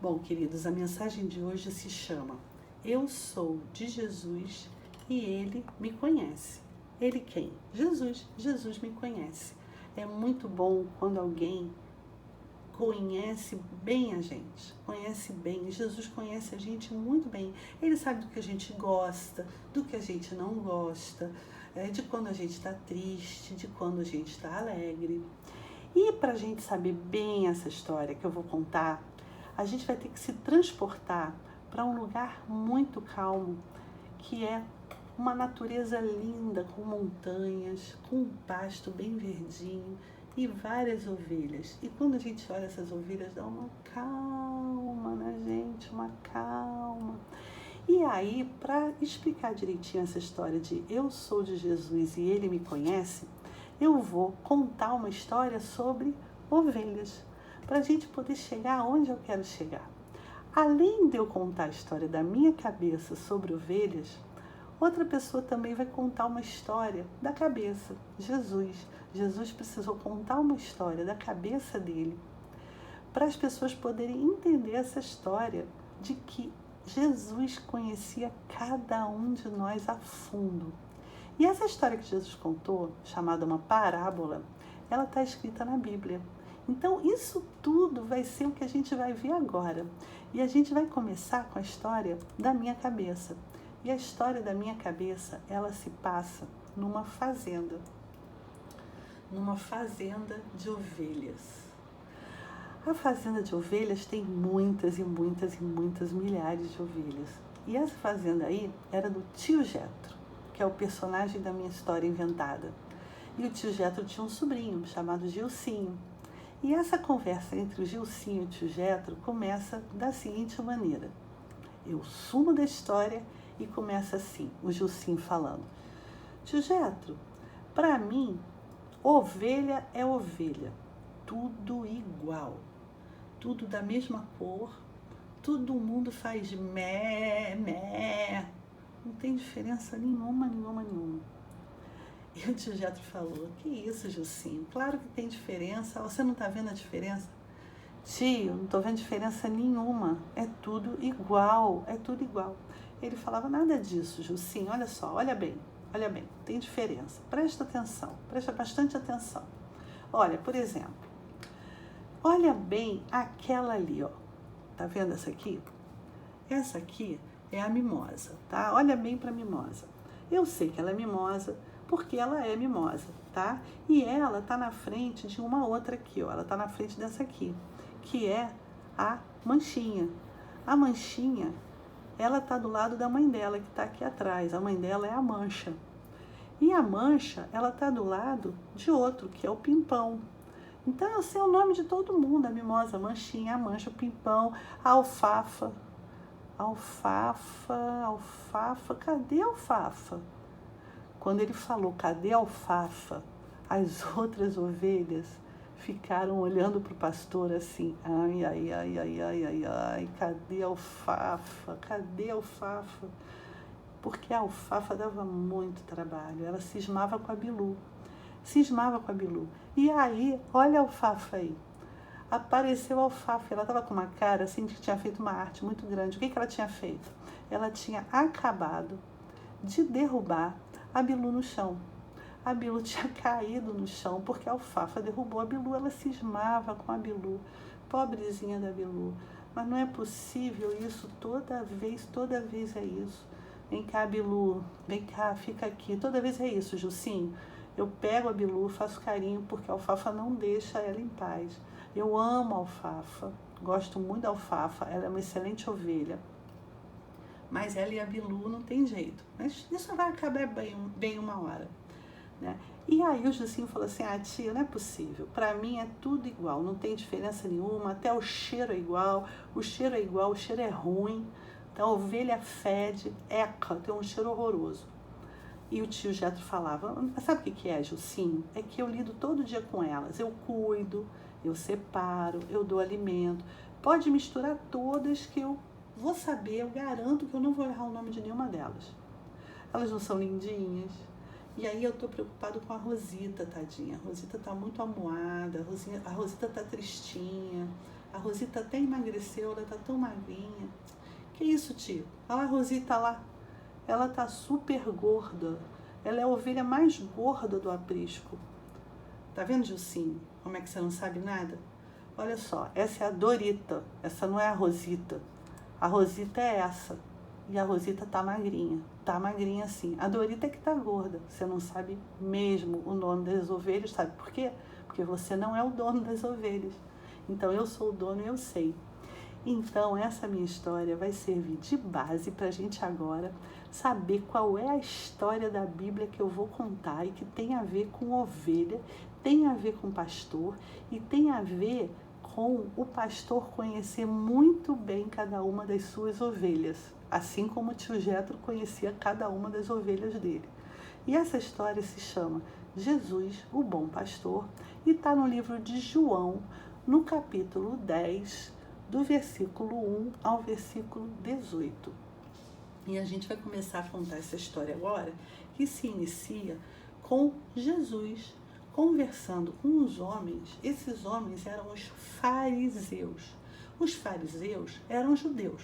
Bom, queridos, a mensagem de hoje se chama Eu sou de Jesus e Ele me conhece. Ele quem? Jesus. Jesus me conhece. É muito bom quando alguém conhece bem a gente, conhece bem. Jesus conhece a gente muito bem. Ele sabe do que a gente gosta, do que a gente não gosta, de quando a gente está triste, de quando a gente está alegre. E para a gente saber bem essa história que eu vou contar, a gente vai ter que se transportar para um lugar muito calmo, que é uma natureza linda, com montanhas, com um pasto bem verdinho e várias ovelhas. E quando a gente olha essas ovelhas, dá uma calma na gente, uma calma. E aí, para explicar direitinho essa história de eu sou de Jesus e Ele me conhece, eu vou contar uma história sobre ovelhas, para a gente poder chegar aonde eu quero chegar. Além de eu contar a história da minha cabeça sobre ovelhas, outra pessoa também vai contar uma história da cabeça, Jesus. Jesus precisou contar uma história da cabeça dele para as pessoas poderem entender essa história de que Jesus conhecia cada um de nós a fundo. E essa história que Jesus contou, chamada uma parábola, ela está escrita na Bíblia. Então, isso tudo vai ser o que a gente vai ver agora. E a gente vai começar com a história da minha cabeça. E a história da minha cabeça, ela se passa numa fazenda de ovelhas. A fazenda de ovelhas tem muitas e muitas e muitas milhares de ovelhas. E essa fazenda aí era do tio Jetro, que é o personagem da minha história inventada. E o tio Jetro tinha um sobrinho chamado Gilcinho. E essa conversa entre o Gilcinho e o tio Jetro começa da seguinte maneira. Eu sumo da história e começa assim, o Gilcinho falando. Tio Jetro, para mim, ovelha é ovelha, tudo igual, tudo da mesma cor, todo mundo faz mé, mé, não tem diferença nenhuma. E o tio Jetro falou, que isso, Gilcinho? Claro que tem diferença, você não está vendo a diferença? Tio, não estou vendo diferença nenhuma, é tudo igual, é tudo igual. Ele falava, nada disso, Gilcinho, olha só, olha bem, tem diferença. Presta atenção, presta bastante atenção. Olha, por exemplo, olha bem aquela ali, ó. Tá vendo essa aqui? Essa aqui é a mimosa, tá? Olha bem para a mimosa. Eu sei que ela é mimosa, porque ela é mimosa, tá? E ela tá na frente de uma outra aqui, ó. Ela tá na frente dessa aqui, que é a manchinha. A manchinha, ela tá do lado da mãe dela, que tá aqui atrás. A mãe dela é a mancha. E a mancha, ela tá do lado de outro, que é o pimpão. Então, eu sei o nome de todo mundo. A mimosa, a manchinha, a mancha, o pimpão, a alfafa. Alfafa, cadê a alfafa? Quando ele falou, cadê a alfafa? As outras ovelhas ficaram olhando para o pastor assim, ai, cadê a alfafa? Cadê a alfafa? Porque a alfafa dava muito trabalho, ela cismava com a Bilu. E aí, olha a alfafa aí. Apareceu a alfafa, ela estava com uma cara assim que tinha feito uma arte muito grande. O que ela tinha feito? Ela tinha acabado de derrubar a Bilu no chão. A Bilu tinha caído no chão porque a alfafa derrubou a Bilu, ela cismava com a Bilu, pobrezinha da Bilu. Mas não é possível isso toda vez é isso. Vem cá, Bilu, vem cá, fica aqui. Toda vez é isso, Gilcinho. Eu pego a Bilu, faço carinho porque a alfafa não deixa ela em paz. Eu amo a alfafa, gosto muito da alfafa, ela é uma excelente ovelha. Mas ela e a Bilu não tem jeito. Mas isso vai acabar bem uma hora, né? E aí o Gilcinho falou assim, tia, não é possível. Para mim é tudo igual, não tem diferença nenhuma. Até o cheiro é igual, o cheiro é ruim. Então a ovelha fede, eca, tem um cheiro horroroso. E o tio Jetro falava, sabe o que é, Gilcinho? É que eu lido todo dia com elas. Eu cuido, eu separo, eu dou alimento. Pode misturar todas que eu vou saber, eu garanto que eu não vou errar o nome de nenhuma delas. Elas não são lindinhas? E aí eu tô preocupado com a Rosita, tadinha. A Rosita tá muito amuada, a Rosita tá tristinha. A Rosita até emagreceu, ela tá tão magrinha. Que isso, tio? Olha a Rosita lá. Ela tá super gorda. Ela é a ovelha mais gorda do aprisco. Tá vendo, Gilcinho? Como é que você não sabe nada? Olha só, essa é a Dorita. Essa não é a Rosita. A Rosita é essa. E a Rosita tá magrinha. Tá magrinha sim. A Dorita é que tá gorda. Você não sabe mesmo o nome das ovelhas. Sabe por quê? Porque você não é o dono das ovelhas. Então eu sou o dono e eu sei. Então essa minha história vai servir de base para a gente agora saber qual é a história da Bíblia que eu vou contar e que tem a ver com ovelha, tem a ver com pastor e tem a ver com o pastor conhecer muito bem cada uma das suas ovelhas, assim como o tio Jetro conhecia cada uma das ovelhas dele. E essa história se chama Jesus, o Bom Pastor, e está no livro de João, no capítulo 10, do versículo 1 ao versículo 18. E a gente vai começar a contar essa história agora, que se inicia com Jesus conversando com os homens. Esses homens eram os fariseus. Os fariseus eram judeus,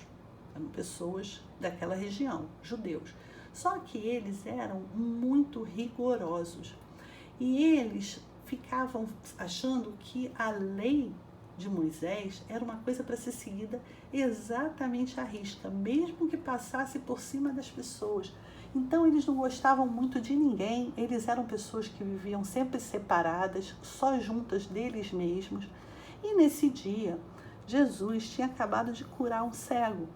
eram pessoas daquela região, judeus. Só que eles eram muito rigorosos e eles ficavam achando que a lei de Moisés era uma coisa para ser seguida exatamente à risca, mesmo que passasse por cima das pessoas. Então eles não gostavam muito de ninguém, eles eram pessoas que viviam sempre separadas, só juntas deles mesmos. E nesse dia, Jesus tinha acabado de curar um cego.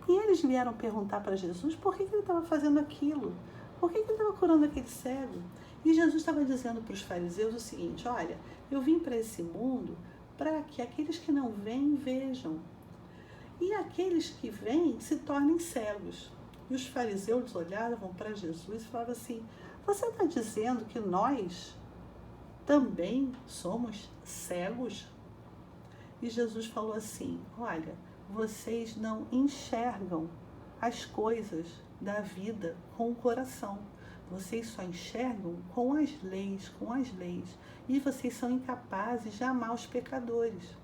E eles vieram perguntar para Jesus por que ele estava fazendo aquilo, por que ele estava curando aquele cego. E Jesus estava dizendo para os fariseus o seguinte: olha, eu vim para esse mundo para que aqueles que não veem, vejam. E aqueles que veem se tornem cegos. E os fariseus olhavam para Jesus e falavam assim: você está dizendo que nós também somos cegos? E Jesus falou assim: olha, vocês não enxergam as coisas da vida com o coração. Vocês só enxergam com as leis. E vocês são incapazes de amar os pecadores.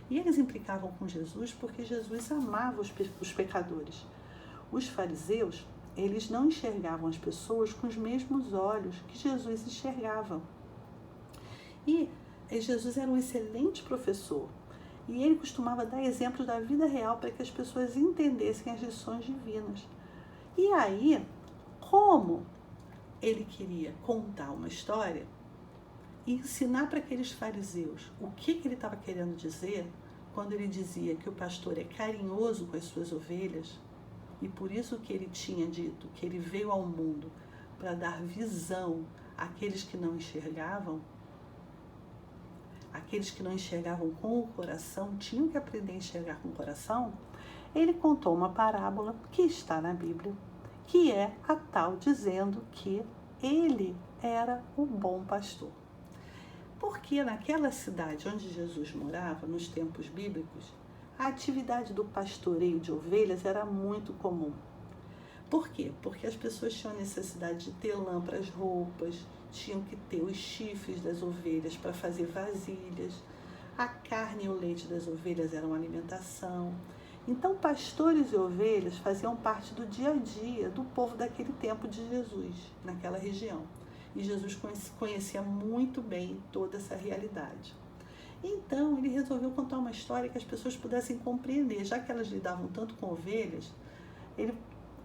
E eles implicavam com Jesus porque Jesus amava os pecadores. Os fariseus, eles não enxergavam as pessoas com os mesmos olhos que Jesus enxergava. E Jesus era um excelente professor. E ele costumava dar exemplos da vida real para que as pessoas entendessem as lições divinas. E aí, como ele queria contar uma história e ensinar para aqueles fariseus o que ele estava querendo dizer quando ele dizia que o pastor é carinhoso com as suas ovelhas, e por isso que ele tinha dito que ele veio ao mundo para dar visão àqueles que não enxergavam. Aqueles que não enxergavam com o coração tinham que aprender a enxergar com o coração. Ele contou uma parábola que está na Bíblia, que é a tal dizendo que ele era o bom pastor. Porque naquela cidade onde Jesus morava, nos tempos bíblicos, a atividade do pastoreio de ovelhas era muito comum. Por quê? Porque as pessoas tinham necessidade de ter lã para as roupas, tinham que ter os chifres das ovelhas para fazer vasilhas, a carne e o leite das ovelhas eram alimentação. Então, pastores e ovelhas faziam parte do dia a dia do povo daquele tempo de Jesus, naquela região. E Jesus conhecia muito bem toda essa realidade. Então, ele resolveu contar uma história que as pessoas pudessem compreender. Já que elas lidavam tanto com ovelhas, ele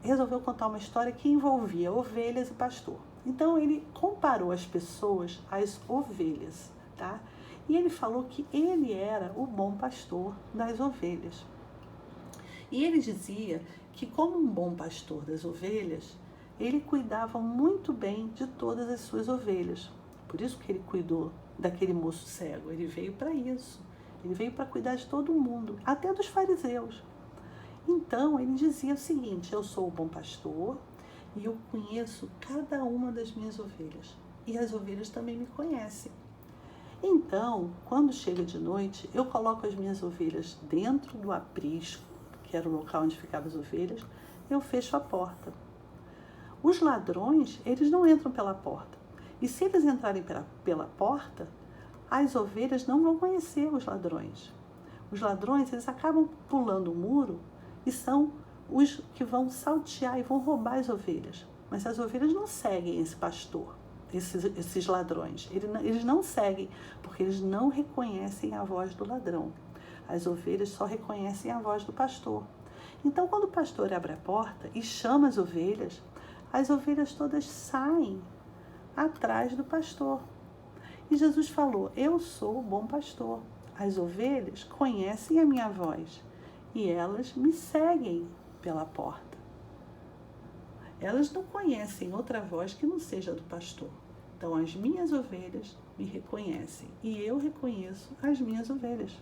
resolveu contar uma história que envolvia ovelhas e pastor. Então, ele comparou as pessoas às ovelhas, tá? E ele falou que ele era o bom pastor das ovelhas. E ele dizia que, como um bom pastor das ovelhas, ele cuidava muito bem de todas as suas ovelhas. Por isso que ele cuidou daquele moço cego. Ele veio para isso. Ele veio para cuidar de todo mundo, até dos fariseus. Então, ele dizia o seguinte: eu sou o bom pastor e eu conheço cada uma das minhas ovelhas. E as ovelhas também me conhecem. Então, quando chega de noite, eu coloco as minhas ovelhas dentro do aprisco, que era o local onde ficavam as ovelhas, eu fecho a porta. Os ladrões, eles não entram pela porta. E se eles entrarem pela porta, as ovelhas não vão conhecer os ladrões. Os ladrões, eles acabam pulando o muro e são os que vão saltear e vão roubar as ovelhas. Mas as ovelhas não seguem esse pastor, esses ladrões. Eles não seguem, porque eles não reconhecem a voz do ladrão. As ovelhas só reconhecem a voz do pastor. Então, quando o pastor abre a porta e chama as ovelhas todas saem atrás do pastor. E Jesus falou: eu sou o bom pastor. As ovelhas conhecem a minha voz e elas me seguem pela porta. Elas não conhecem outra voz que não seja do pastor. Então, as minhas ovelhas me reconhecem e eu reconheço as minhas ovelhas.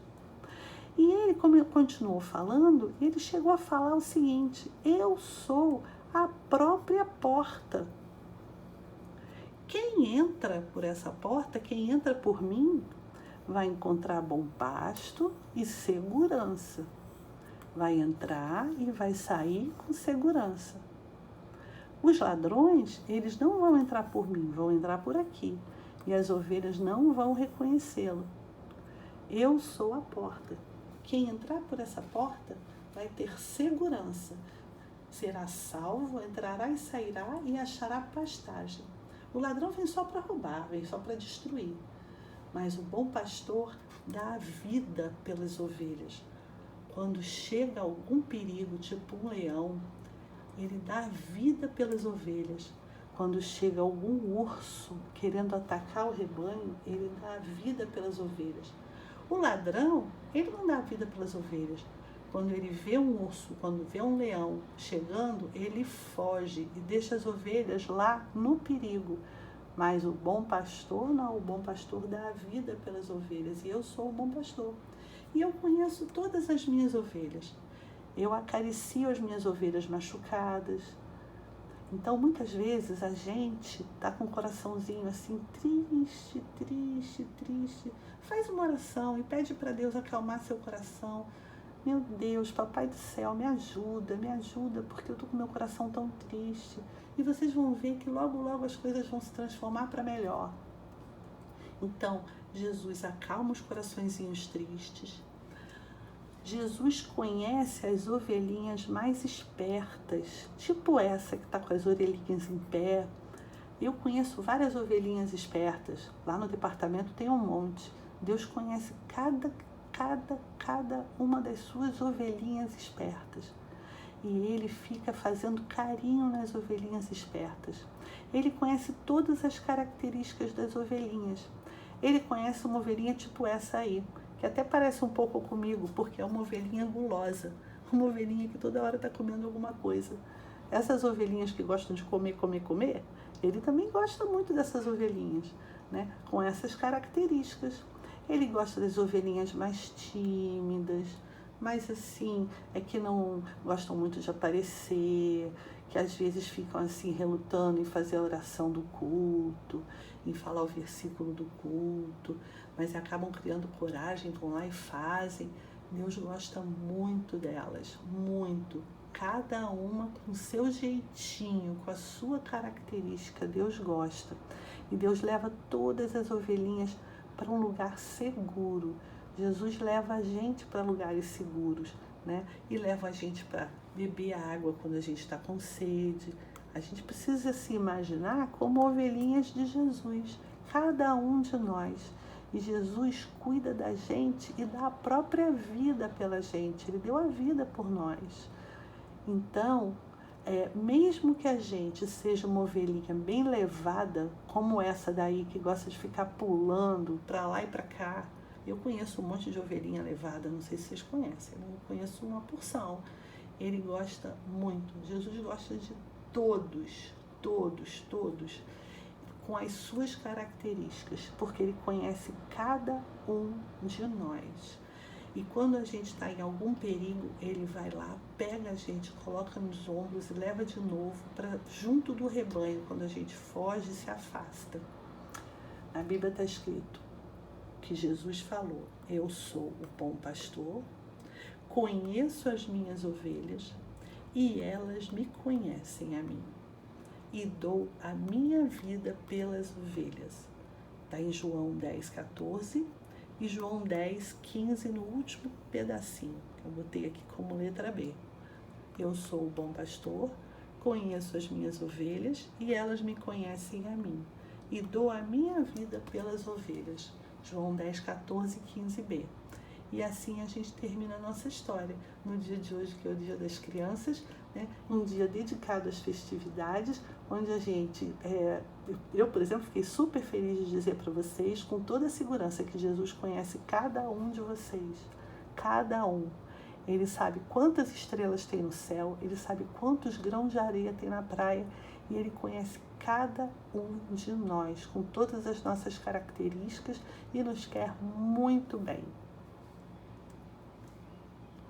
E ele, como ele continuou falando, ele chegou a falar o seguinte: eu sou a própria porta. Quem entra por essa porta, quem entra por mim, vai encontrar bom pasto e segurança. Vai entrar e vai sair com segurança. Os ladrões, eles não vão entrar por mim, vão entrar por aqui. E as ovelhas não vão reconhecê-lo. Eu sou a porta. Quem entrar por essa porta vai ter segurança. Será salvo, entrará e sairá e achará pastagem. O ladrão vem só para roubar, vem só para destruir. Mas o bom pastor dá a vida pelas ovelhas. Quando chega algum perigo, tipo um leão, ele dá a vida pelas ovelhas. Quando chega algum urso querendo atacar o rebanho, ele dá a vida pelas ovelhas. O ladrão, ele não dá a vida pelas ovelhas. Quando ele vê um urso, quando vê um leão chegando, ele foge e deixa as ovelhas lá no perigo. Mas o bom pastor não, o bom pastor dá a vida pelas ovelhas. E eu sou o bom pastor. E eu conheço todas as minhas ovelhas. Eu acaricio as minhas ovelhas machucadas. Então, muitas vezes, a gente está com o coraçãozinho assim, triste, triste, triste. Faz uma oração e pede para Deus acalmar seu coração. Meu Deus, Papai do Céu, me ajuda, porque eu estou com meu coração tão triste. E vocês vão ver que logo, logo as coisas vão se transformar para melhor. Então, Jesus acalma os coraçõezinhos tristes. Jesus conhece as ovelhinhas mais espertas, tipo essa que está com as orelhinhas em pé. Eu conheço várias ovelhinhas espertas. Lá no departamento tem um monte. Deus conhece cada uma das suas ovelhinhas espertas. E ele fica fazendo carinho nas ovelhinhas espertas. Ele conhece todas as características das ovelhinhas. Ele conhece uma ovelhinha tipo essa aí, que até parece um pouco comigo, porque é uma ovelhinha gulosa, uma ovelhinha que toda hora está comendo alguma coisa. Essas ovelhinhas que gostam de comer, ele também gosta muito dessas ovelhinhas, né? Com essas características. Ele gosta das ovelhinhas mais tímidas, mas assim, que não gostam muito de aparecer, que às vezes ficam assim relutando em fazer a oração do culto, em falar o versículo do culto, mas acabam criando coragem, vão lá e fazem. Deus gosta muito delas, muito. Cada uma com o seu jeitinho, com a sua característica, Deus gosta. E Deus leva todas as ovelhinhas para um lugar seguro. Jesus leva a gente para lugares seguros, né? E leva a gente para beber água quando a gente está com sede. A gente precisa se imaginar como ovelhinhas de Jesus, cada um de nós. E Jesus cuida da gente e dá a própria vida pela gente. Ele deu a vida por nós. Então, mesmo que a gente seja uma ovelhinha bem levada, como essa daí que gosta de ficar pulando para lá e para cá. Eu conheço um monte de ovelhinha levada, não sei se vocês conhecem, eu conheço uma porção. Ele gosta muito, Jesus gosta de todos, com as suas características, porque ele conhece cada um de nós. E quando a gente está em algum perigo, ele vai lá, pega a gente, coloca nos ombros e leva de novo para junto do rebanho, quando a gente foge e se afasta. Na Bíblia está escrito que Jesus falou: eu sou o bom pastor, conheço as minhas ovelhas e elas me conhecem a mim, e dou a minha vida pelas ovelhas. Está em João 10,14 E João 10, 15, no último pedacinho, que eu botei aqui como letra B. Eu sou o bom pastor, conheço as minhas ovelhas e elas me conhecem a mim. E dou a minha vida pelas ovelhas. João 10, 14, 15b. E assim a gente termina a nossa história. No dia de hoje, que é o Dia das Crianças, né? Um dia dedicado às festividades, onde a gente, eu, por exemplo, fiquei super feliz de dizer para vocês, com toda a segurança, que Jesus conhece cada um de vocês. Cada um. Ele sabe quantas estrelas tem no céu, ele sabe quantos grãos de areia tem na praia, e ele conhece cada um de nós, com todas as nossas características, e nos quer muito bem.